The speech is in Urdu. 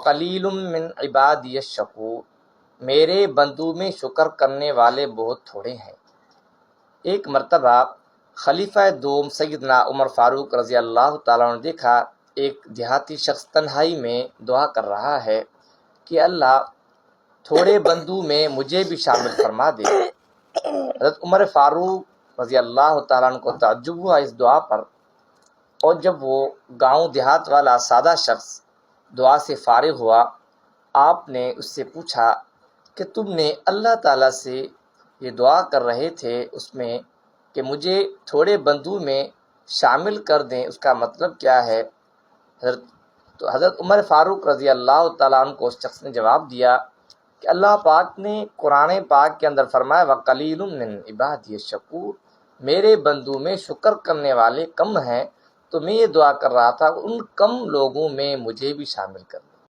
وَقَلِيلٌ مِّنْ عِبَادِيَ الشَّكُورُ، میرے بندوں میں شکر کرنے والے بہت تھوڑے ہیں۔ ایک مرتبہ خلیفہ دوم سیدنا عمر فاروق رضی اللہ تعالیٰ عنہ نے دیکھا ایک دیہاتی شخص تنہائی میں دعا کر رہا ہے کہ اللہ تھوڑے بندوں میں مجھے بھی شامل فرما دے۔ حضرت عمر فاروق رضی اللہ تعالیٰ عنہ کو تعجب ہوا اس دعا پر، اور جب وہ گاؤں دیہات والا سادہ شخص دعا سے فارغ ہوا، آپ نے اس سے پوچھا کہ تم نے اللہ تعالیٰ سے یہ دعا کر رہے تھے اس میں کہ مجھے تھوڑے بندوں میں شامل کر دیں، اس کا مطلب کیا ہے؟ حضرت عمر فاروق رضی اللہ تعالیٰ عنہ کو اس شخص نے جواب دیا کہ اللہ پاک نے قرآن پاک کے اندر فرمایا وَقَلِيلٌ مِّنْ عِبَادِيَ الشَّكُورُ، میرے بندوں میں شکر کرنے والے کم ہیں، تو میں یہ دعا کر رہا تھا ان کم لوگوں میں مجھے بھی شامل کر